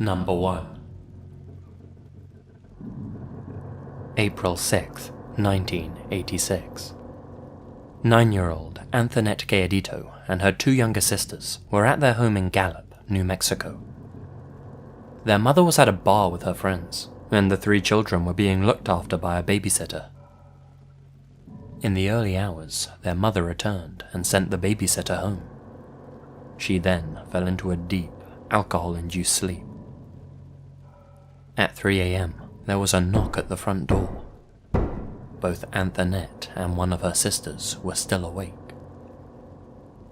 Number 1. April 6, 1986. 9-year-old Antoinette Kawajachi and her 2 younger sisters were at their home in Gallup, New Mexico. Their mother was at a bar with her friends, and the 3 children were being looked after by a babysitter. In the early hours, their mother returned and sent the babysitter home. She then fell into a deep, alcohol-induced sleep. At 3 a.m., there was a knock at the front door. Both Antoinette and one of her sisters were still awake.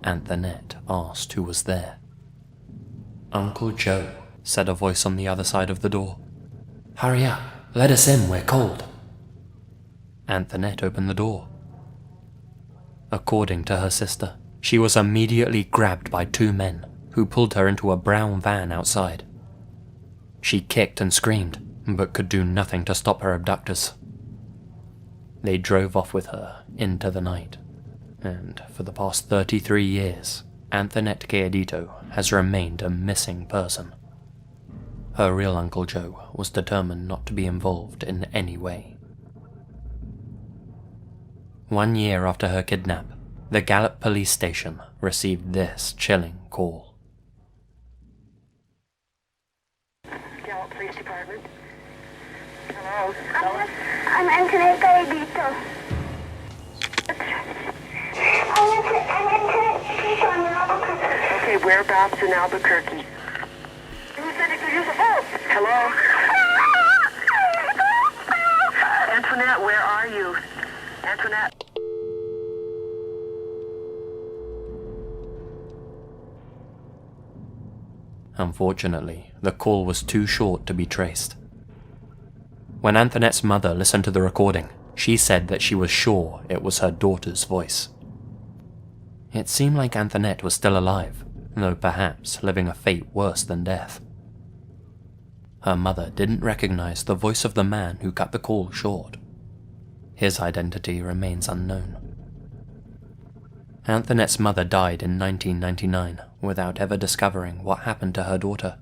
Antoinette asked who was there. "Uncle Joe," said a voice on the other side of the door. "Hurry up, let us in, we're cold." Antoinette opened the door. According to her sister, she was immediately grabbed by 2 men who pulled her into a brown van outside. She kicked and screamed, but could do nothing to stop her abductors. They drove off with her into the night, and for the past 33 years, Antoinette Kawajachi has remained a missing person. Her real Uncle Joe was determined not to be involved in any way. 1 year after her kidnap, the Gallup police station received this chilling call. Gallup Police Department. Hello. I'm Antoinette Kawajachi. I'm Antoinette Kawajachi in Albuquerque. Okay, whereabouts in Albuquerque? Who said he could use a phone? Hello? Antoinette, where are you? Antoinette? Unfortunately, the call was too short to be traced. When Antoinette's mother listened to the recording, she said that she was sure it was her daughter's voice. It seemed like Antoinette was still alive, though perhaps living a fate worse than death. Her mother didn't recognize the voice of the man who cut the call short. His identity remains unknown. Antoinette's mother died in 1999 without ever discovering what happened to her daughter.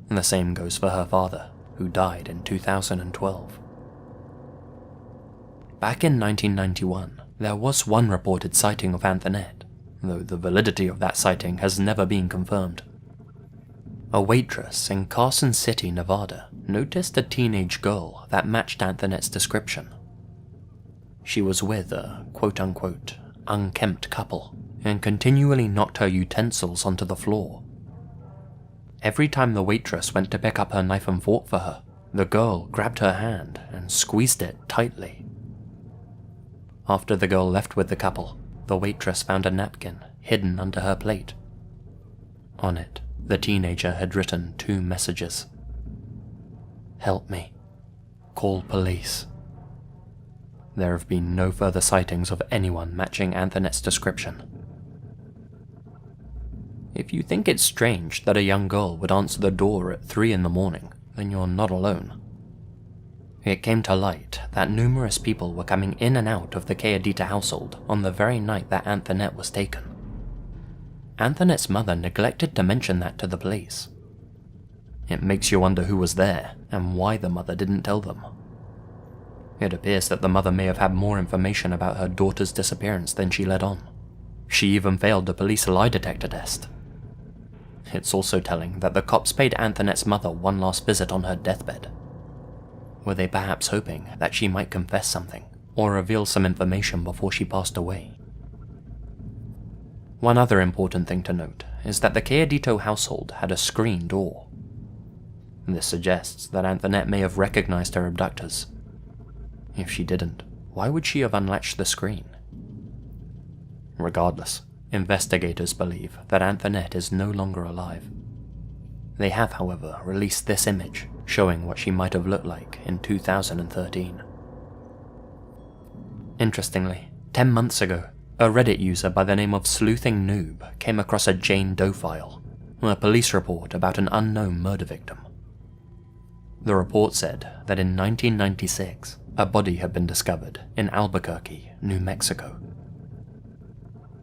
The same goes for her father, who died in 2012. Back in 1991, there was one reported sighting of Antoinette, though the validity of that sighting has never been confirmed. A waitress in Carson City, Nevada, noticed a teenage girl that matched Antoinette's description. She was with a quote-unquote unkempt couple and continually knocked her utensils onto the floor. Every time the waitress went to pick up her knife and fork for her, the girl grabbed her hand and squeezed it tightly. After the girl left with the couple, the waitress found a napkin hidden under her plate. On it, the teenager had written 2 messages. "Help me. Call police." There have been no further sightings of anyone matching Antoinette's description. If you think it's strange that a young girl would answer the door at 3 in the morning, then you're not alone. It came to light that numerous people were coming in and out of the Kawajachi household on the very night that Antoinette was taken. Antoinette's mother neglected to mention that to the police. It makes you wonder who was there and why the mother didn't tell them. It appears that the mother may have had more information about her daughter's disappearance than she let on. She even failed a police lie detector test. It's also telling that the cops paid Antoinette's mother one last visit on her deathbed. Were they perhaps hoping that she might confess something or reveal some information before she passed away? One other important thing to note is that the Kawajachi household had a screen door. This suggests that Antoinette may have recognized her abductors. If she didn't, why would she have unlatched the screen? Regardless, investigators believe that Antoinette is no longer alive. They have, however, released this image showing what she might have looked like in 2013. Interestingly, 10 months ago, a Reddit user by the name of Sleuthing Noob came across a Jane Doe file, a police report about an unknown murder victim. The report said that in 1996, a body had been discovered in Albuquerque, New Mexico.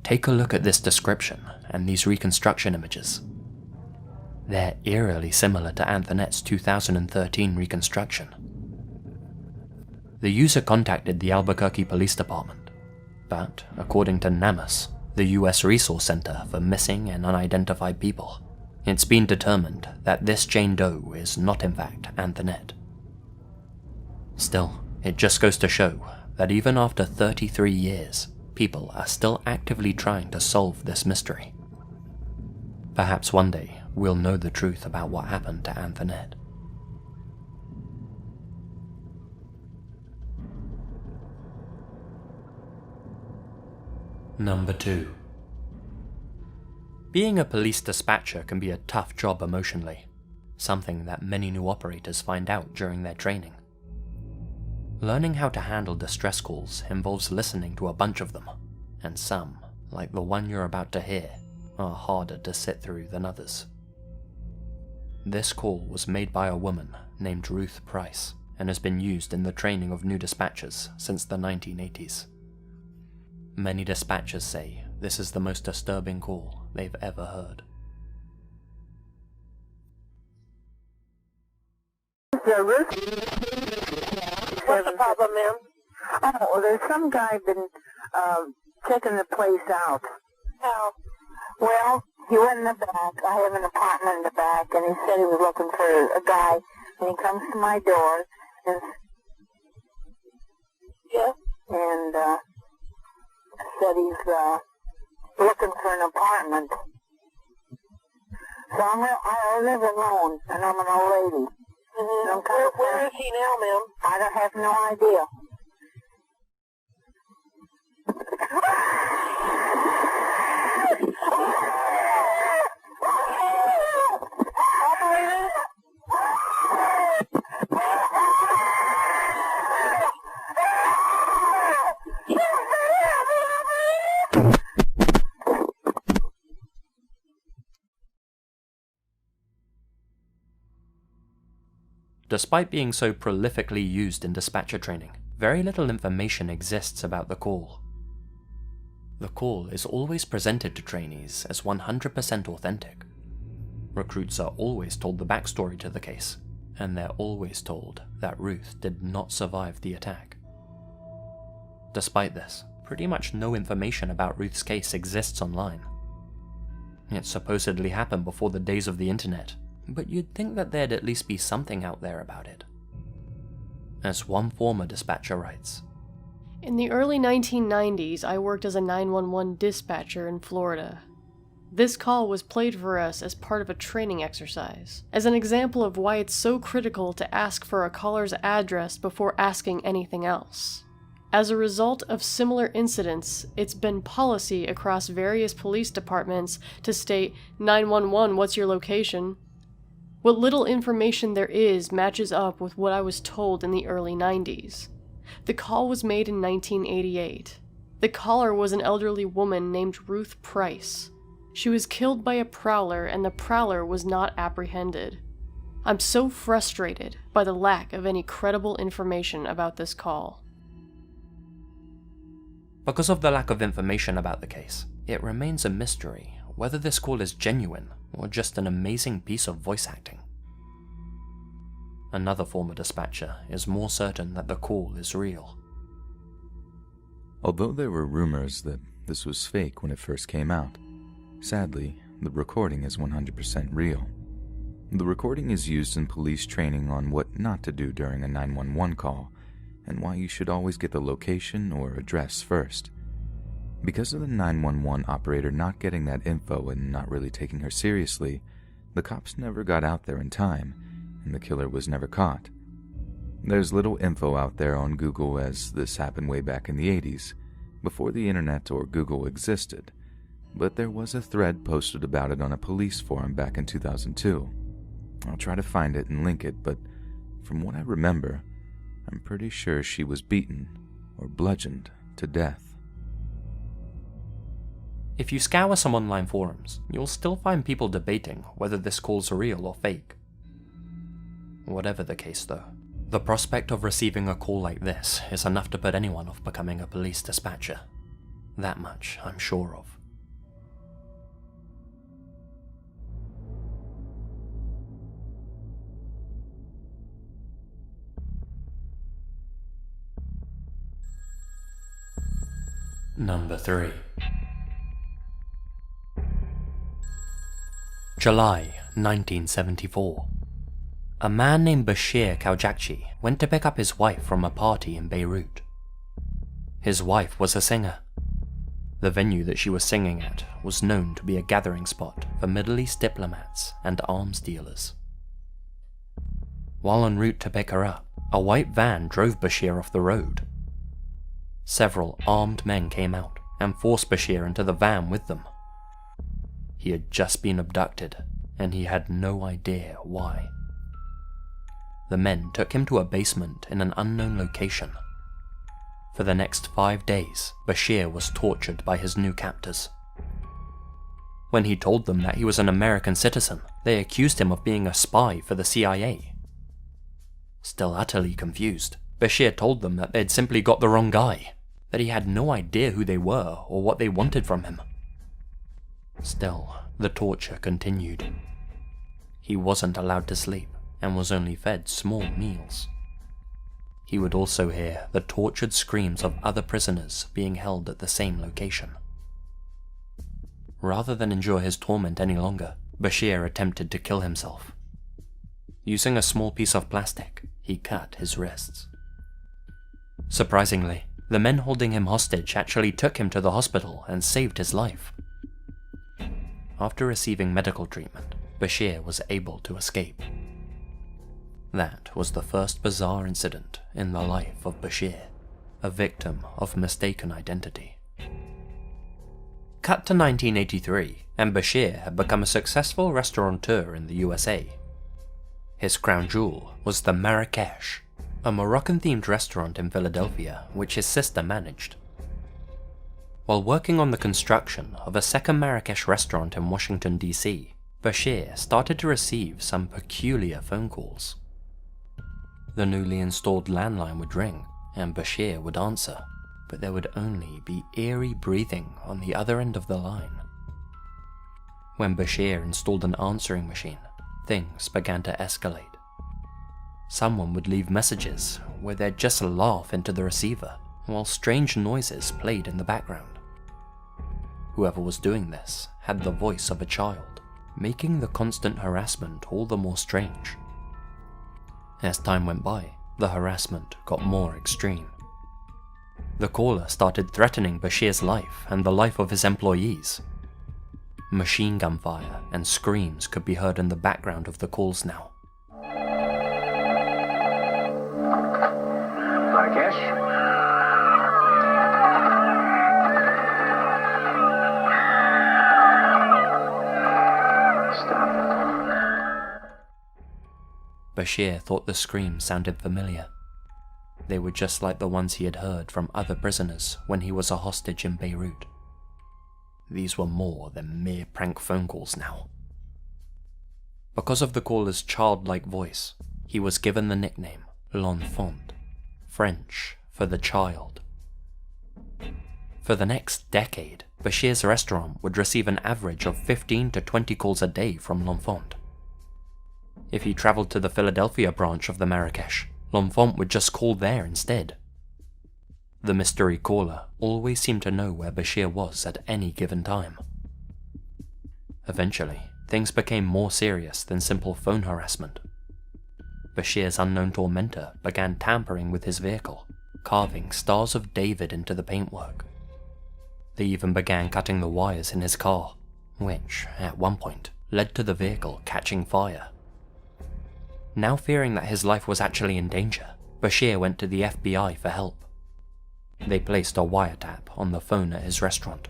Take a look at this description and these reconstruction images. They're eerily similar to Anthonet's 2013 reconstruction. The user contacted the Albuquerque Police Department, but according to NAMUS, the US Resource Center for Missing and Unidentified People, it's been determined that this Jane Doe is not in fact Anthonette. Still, it just goes to show that even after 33 years, people are still actively trying to solve this mystery. Perhaps one day we'll know the truth about what happened to Anthonette. Number 2. Being a police dispatcher can be a tough job emotionally, something that many new operators find out during their training. Learning how to handle distress calls involves listening to a bunch of them, and some, like the one you're about to hear, are harder to sit through than others. This call was made by a woman named Ruth Price and has been used in the training of new dispatchers since the 1980s. Many dispatchers say this is the most disturbing call they've ever heard. Ruth? What's the problem, ma'am? Oh, well, there's some guy been checking the place out. How? Well, he went in the back. I have an apartment in the back, and he said he was looking for a guy, and he comes to my door, and Yes? and said he's looking for an apartment. So I live alone, and I'm an old lady. Mm-hmm. And I'm kind of Where is he now, ma'am? I don't have no idea. Operator? Despite being so prolifically used in dispatcher training, very little information exists about the call. The call is always presented to trainees as 100% authentic. Recruits are always told the backstory to the case, and they're always told that Ruth did not survive the attack. Despite this, pretty much no information about Ruth's case exists online. It supposedly happened before the days of the internet, but you'd think that there'd at least be something out there about it. As one former dispatcher writes, "In the early 1990s, I worked as a 911 dispatcher in Florida. This call was played for us as part of a training exercise, as an example of why it's so critical to ask for a caller's address before asking anything else. As a result of similar incidents, it's been policy across various police departments to state, 911, what's your location? What little information there is matches up with what I was told in the early 90s. The call was made in 1988. The caller was an elderly woman named Ruth Price. She was killed by a prowler, and the prowler was not apprehended. I'm so frustrated by the lack of any credible information about this call." because of the lack of information about the case, it remains a mystery whether this call is genuine or just an amazing piece of voice acting. Another former dispatcher is more certain that the call is real. Although there were rumors that this was fake when it first came out, sadly, the recording is 100% real. The recording is used in police training on what not to do during a 911 call, and why you should always get the location or address first. Because of the 911 operator not getting that info and not really taking her seriously, the cops never got out there in time, and the killer was never caught. There's little info out there on Google, as this happened way back in the 80s, before the internet or Google existed, but there was a thread posted about it on a police forum back in 2002. I'll try to find it and link it, but from what I remember, I'm pretty sure she was beaten or bludgeoned to death. If you scour some online forums, you'll still find people debating whether this call's real or fake. Whatever the case though, the prospect of receiving a call like this is enough to put anyone off becoming a police dispatcher. That much I'm sure of. Number 3. July 1974. A man named Bashir Kawajachi went to pick up his wife from a party in Beirut. His wife was a singer. The venue that she was singing at was known to be a gathering spot for Middle East diplomats and arms dealers. While en route to pick her up, a white van drove Bashir off the road. Several armed men came out and forced Bashir into the van with them. He had just been abducted, and he had no idea why. The men took him to a basement in an unknown location. For the next 5 days, Bashir was tortured by his new captors. When he told them that he was an American citizen, they accused him of being a spy for the CIA. Still utterly confused, Bashir told them that they'd simply got the wrong guy, that he had no idea who they were or what they wanted from him. Still, the torture continued. He wasn't allowed to sleep and was only fed small meals. He would also hear the tortured screams of other prisoners being held at the same location. Rather than endure his torment any longer, Bashir attempted to kill himself. Using a small piece of plastic, he cut his wrists. Surprisingly, the men holding him hostage actually took him to the hospital and saved his life. After receiving medical treatment, Bashir was able to escape. That was the first bizarre incident in the life of Bashir, a victim of mistaken identity. Cut to 1983, and Bashir had become a successful restaurateur in the USA. His crown jewel was the Marrakesh, a Moroccan-themed restaurant in Philadelphia which his sister managed. While working on the construction of a second Marrakesh restaurant in Washington, D.C., Bashir started to receive some peculiar phone calls. The newly installed landline would ring, and Bashir would answer, but there would only be eerie breathing on the other end of the line. When Bashir installed an answering machine, things began to escalate. Someone would leave messages where they'd just laugh into the receiver, while strange noises played in the background. Whoever was doing this had the voice of a child, making the constant harassment all the more strange. As time went by, the harassment got more extreme. The caller started threatening Bashir's life and the life of his employees. Machine gun fire and screams could be heard in the background of the calls now. Marrakesh? Bashir thought the screams sounded familiar. They were just like the ones he had heard from other prisoners when he was a hostage in Beirut. These were more than mere prank phone calls now. Because of the caller's childlike voice, he was given the nickname L'Enfant, French for the child. For the next decade, Bashir's restaurant would receive an average of 15 to 20 calls a day from L'Enfant. If he travelled to the Philadelphia branch of the Marrakesh, L'Enfant would just call there instead. The mystery caller always seemed to know where Bashir was at any given time. Eventually, things became more serious than simple phone harassment. Bashir's unknown tormentor began tampering with his vehicle, carving stars of David into the paintwork. They even began cutting the wires in his car, which, at one point, led to the vehicle catching fire. Now fearing that his life was actually in danger, Bashir went to the FBI for help. They placed a wiretap on the phone at his restaurant.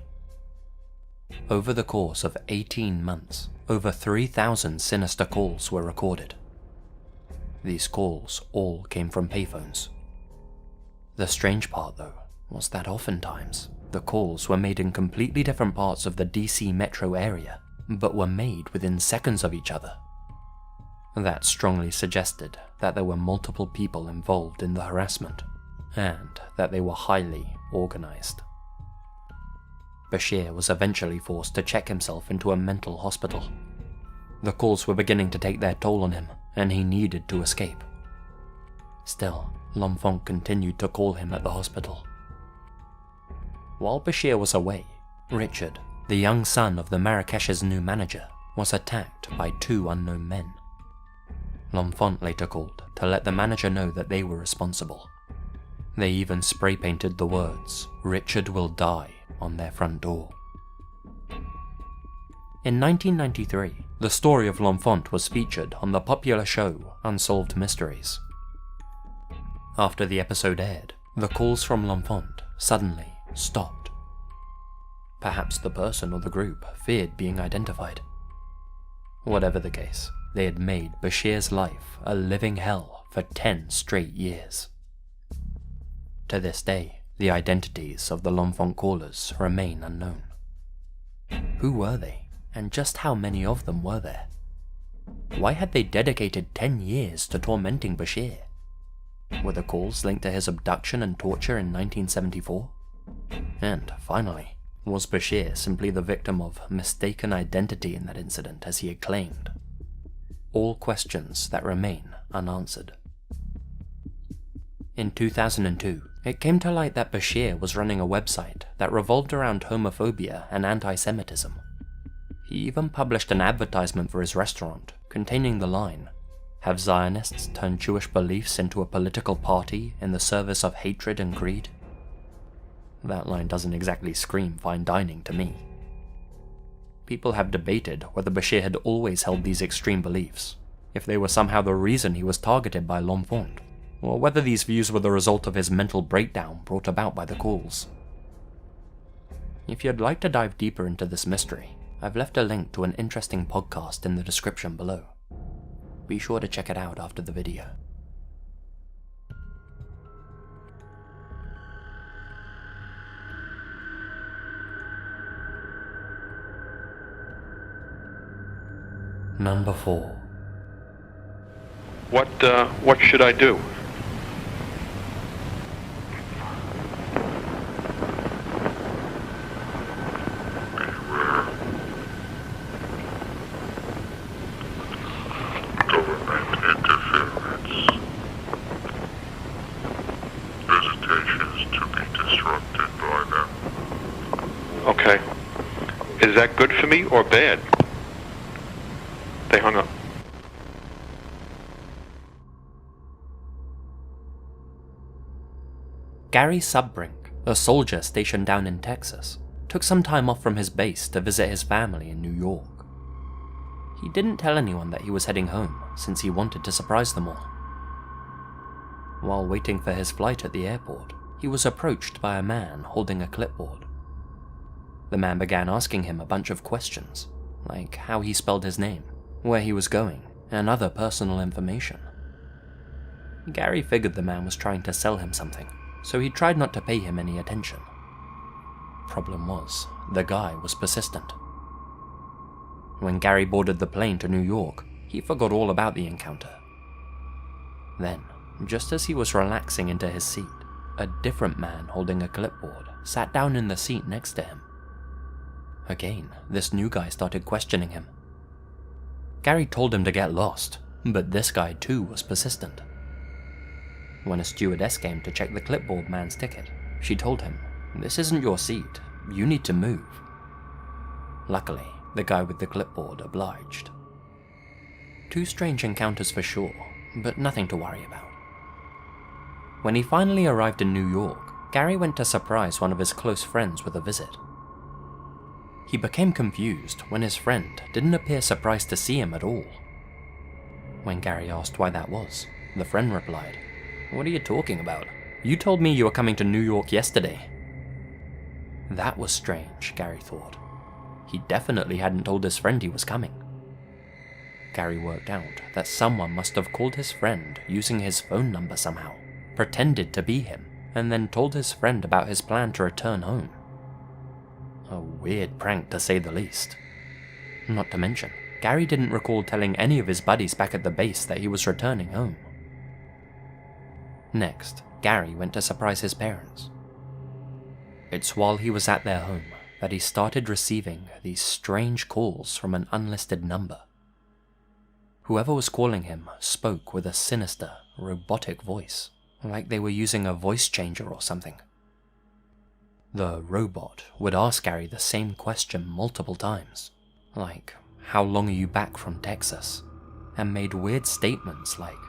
Over the course of 18 months, over 3,000 sinister calls were recorded. These calls all came from payphones. The strange part, though, was that oftentimes the calls were made in completely different parts of the DC metro area, but were made within seconds of each other. That strongly suggested that there were multiple people involved in the harassment, and that they were highly organized. Bashir was eventually forced to check himself into a mental hospital. The calls were beginning to take their toll on him, and he needed to escape. Still, L'Enfant continued to call him at the hospital. While Bashir was away, Richard, the young son of the Marrakesh's new manager, was attacked by 2 unknown men. L'Enfant later called to let the manager know that they were responsible. They even spray painted the words, "Richard will die," on their front door. In 1993, the story of L'Enfant was featured on the popular show Unsolved Mysteries. After the episode aired, the calls from L'Enfant suddenly stopped. Perhaps the person or the group feared being identified. Whatever the case, they had made Bashir's life a living hell for 10 straight years. To this day, the identities of the L'Enfant callers remain unknown. Who were they, and just how many of them were there? Why had they dedicated 10 years to tormenting Bashir? Were the calls linked to his abduction and torture in 1974? And finally, was Bashir simply the victim of mistaken identity in that incident as he had claimed? All questions that remain unanswered. In 2002, it came to light that Bashir was running a website that revolved around homophobia and anti-Semitism. He even published an advertisement for his restaurant containing the line, "Have Zionists turned Jewish beliefs into a political party in the service of hatred and greed?" That line doesn't exactly scream fine dining to me. People have debated whether Bashir had always held these extreme beliefs, if they were somehow the reason he was targeted by L'Enfant, or whether these views were the result of his mental breakdown brought about by the calls. If you'd like to dive deeper into this mystery, I've left a link to an interesting podcast in the description below. Be sure to check it out after the video. Number 4. What should I do? Government interference. Visitation is to be disrupted by them. Okay. Is that good for me or bad? They hung up. Gary Subbrink, a soldier stationed down in Texas, took some time off from his base to visit his family in New York. He didn't tell anyone that he was heading home, since he wanted to surprise them all. While waiting for his flight at the airport, he was approached by a man holding a clipboard. The man began asking him a bunch of questions, like how he spelled his name, where he was going, and other personal information. Gary figured the man was trying to sell him something, so he tried not to pay him any attention. Problem was, the guy was persistent. When Gary boarded the plane to New York, he forgot all about the encounter. Then, just as he was relaxing into his seat, a different man holding a clipboard sat down in the seat next to him. Again, this new guy started questioning him. Gary told him to get lost, but this guy too was persistent. When a stewardess came to check the clipboard man's ticket, she told him, "This isn't your seat, you need to move." Luckily, the guy with the clipboard obliged. 2 strange encounters for sure, but nothing to worry about. When he finally arrived in New York, Gary went to surprise one of his close friends with a visit. He became confused when his friend didn't appear surprised to see him at all. When Gary asked why that was, the friend replied, "What are you talking about? You told me you were coming to New York yesterday." That was strange, Gary thought. He definitely hadn't told his friend he was coming. Gary worked out that someone must have called his friend using his phone number somehow, pretended to be him, and then told his friend about his plan to return home. A weird prank to say the least. Not to mention, Gary didn't recall telling any of his buddies back at the base that he was returning home. Next, Gary went to surprise his parents. It's while he was at their home that he started receiving these strange calls from an unlisted number. Whoever was calling him spoke with a sinister, robotic voice, like they were using a voice changer or something. The robot would ask Gary the same question multiple times, like, "How long are you back from Texas?" and made weird statements like,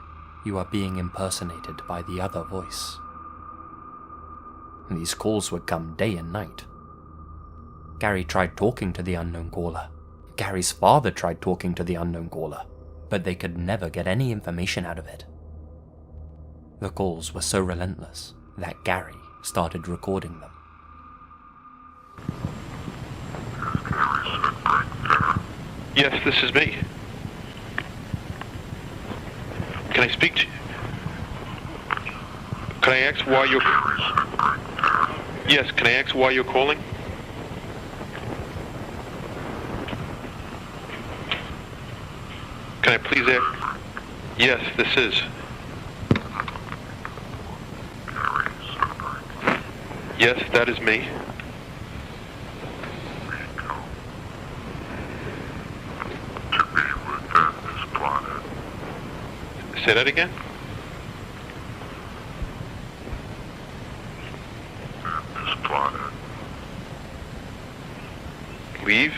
"You are being impersonated by the other voice." These calls would come day and night. Gary tried talking to the unknown caller. Gary's father tried talking to the unknown caller, but they could never get any information out of it. The calls were so relentless that Gary started recording them. Yes, this is me. Can I speak to you? Can I ask why you're... Yes, can I ask why you're calling? Can I please ask? Yes, this is. Yes, that is me. Say that again? This planet. Leave?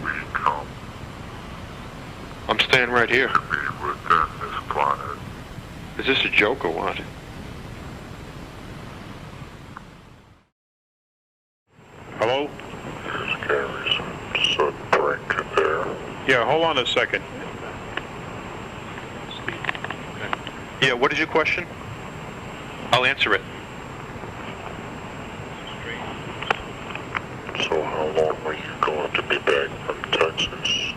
We come I'm staying right here. to be within this planet. Is this a joke or what? Hello? There's Gary's Subbrink in there. Yeah, hold on a second. Yeah, what is your question? I'll answer it. So how long are you going to be back from Texas?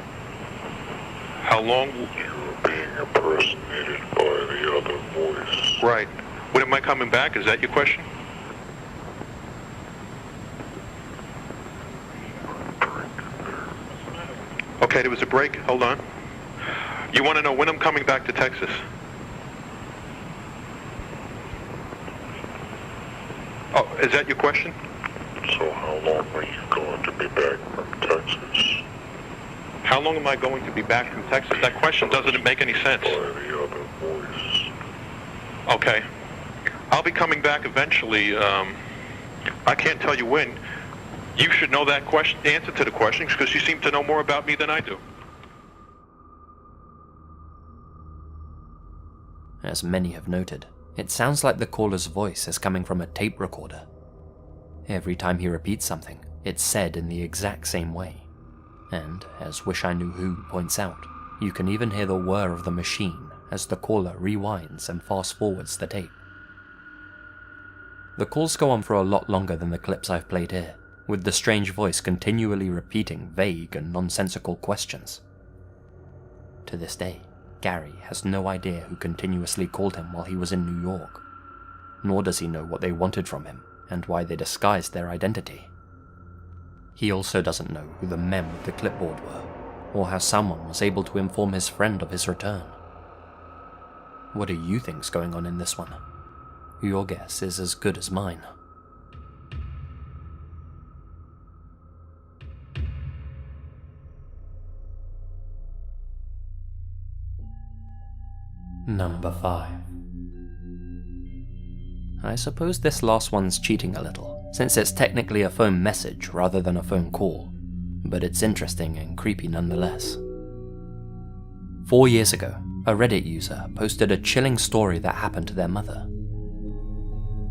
How long? You were being impersonated by the other voice. Right. When am I coming back? Is that your question? Okay, there was a break. Hold on. You want to know when I'm coming back to Texas? Oh, is that your question? So how long are you going to be back from Texas? How long am I going to be back from Texas? That question doesn't make any sense. By the other voice. Okay. I'll be coming back eventually. I can't tell you when. You should know that question, the answer to the question, because you seem to know more about me than I do. As many have noted, it sounds like the caller's voice is coming from a tape recorder. Every time he repeats something, it's said in the exact same way. And, as Wish I Knew Who points out, you can even hear the whir of the machine as the caller rewinds and fast-forwards the tape. The calls go on for a lot longer than the clips I've played here, with the strange voice continually repeating vague and nonsensical questions. To this day, Gary has no idea who continuously called him while he was in New York, nor does he know what they wanted from him and why they disguised their identity. He also doesn't know who the men with the clipboard were, or how someone was able to inform his friend of his return. What do you think's going on in this one? Your guess is as good as mine. Number 5. I suppose this last one's cheating a little, since it's technically a phone message rather than a phone call, but it's interesting and creepy nonetheless. 4 years ago, a Reddit user posted a chilling story that happened to their mother.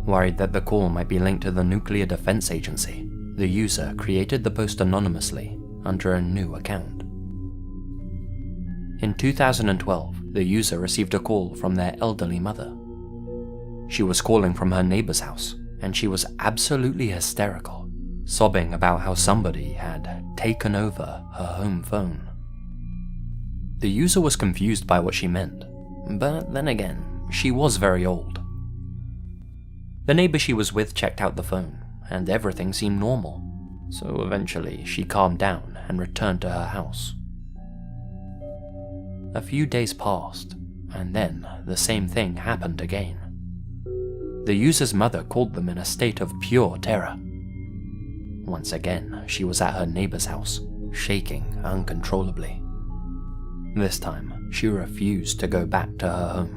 Worried that the call might be linked to the Nuclear Defense Agency, the user created the post anonymously under a new account. In 2012, the user received a call from their elderly mother. She was calling from her neighbor's house, and she was absolutely hysterical, sobbing about how somebody had taken over her home phone. The user was confused by what she meant, but then again, she was very old. The neighbor she was with checked out the phone, and everything seemed normal, so eventually she calmed down and returned to her house. A few days passed, and then the same thing happened again. The user's mother called them in a state of pure terror. Once again, she was at her neighbor's house, shaking uncontrollably. This time, she refused to go back to her home.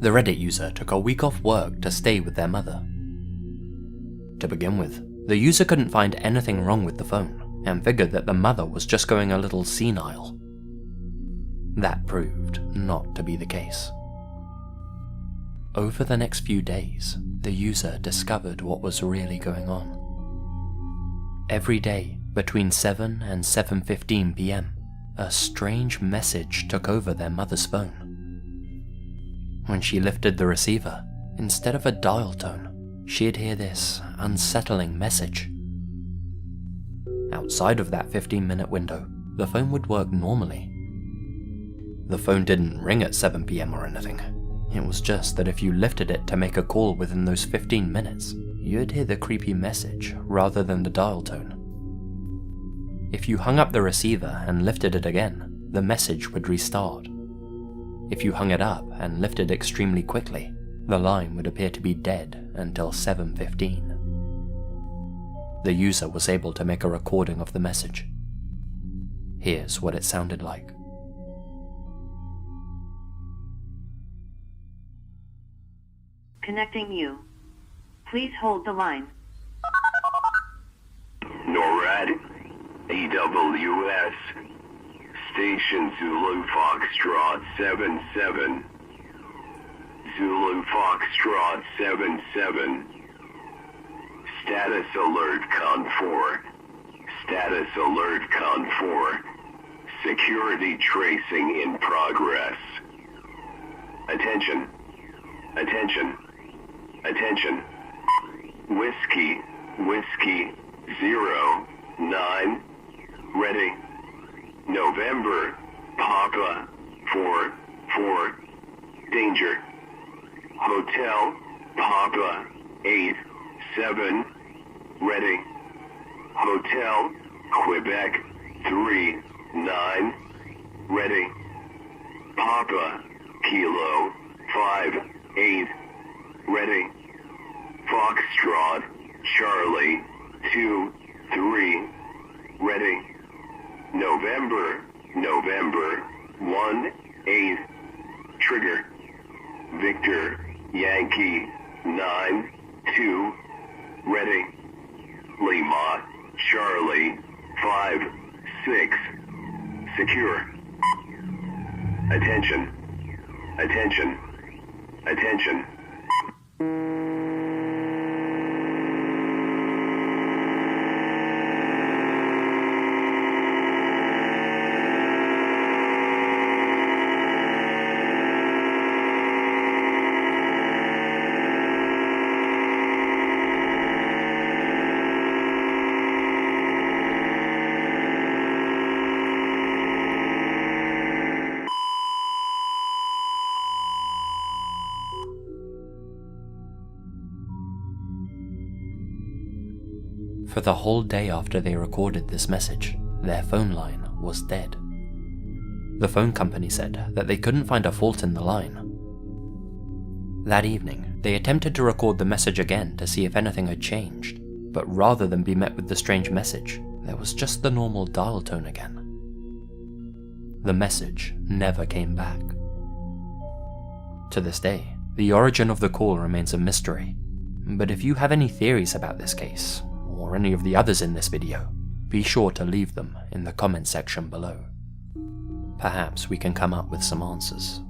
The Reddit user took a week off work to stay with their mother. To begin with, the user couldn't find anything wrong with the phone and figured that the mother was just going a little senile. That proved not to be the case. Over the next few days, the user discovered what was really going on. Every day, between 7 and 7:15 p.m., a strange message took over their mother's phone. When she lifted the receiver, instead of a dial tone, she'd hear this unsettling message. Outside of that 15-minute window, the phone would work normally. The phone didn't ring at 7 p.m. or anything. It was just that if you lifted it to make a call within those 15 minutes, you'd hear the creepy message rather than the dial tone. If you hung up the receiver and lifted it again, the message would restart. If you hung it up and lifted extremely quickly, the line would appear to be dead until 7:15. The user was able to make a recording of the message. Here's what it sounded like. Connecting you. Please hold the line. NORAD, AWS, Station Zulu Foxtrot 77. Zulu Foxtrot 77. Status alert Con 4. Status alert Con 4. Security tracing in progress. Attention. Attention. Attention. Whiskey 09. Ready. November. Papa 4. Danger. Hotel Papa 87. Ready. Hotel Quebec 39. Ready. Papa Kilo 58. Ready. Foxtrot Charlie 23. Ready. November 18. Trigger. Victor Yankee 92. Ready. Lima Charlie 56. Secure. Attention. Attention. Attention. For the whole day after they recorded this message, their phone line was dead. The phone company said that they couldn't find a fault in the line. That evening, they attempted to record the message again to see if anything had changed, but rather than be met with the strange message, there was just the normal dial tone again. The message never came back. To this day, the origin of the call remains a mystery, but if you have any theories about this case, or any of the others in this video, be sure to leave them in the comment section below. Perhaps we can come up with some answers.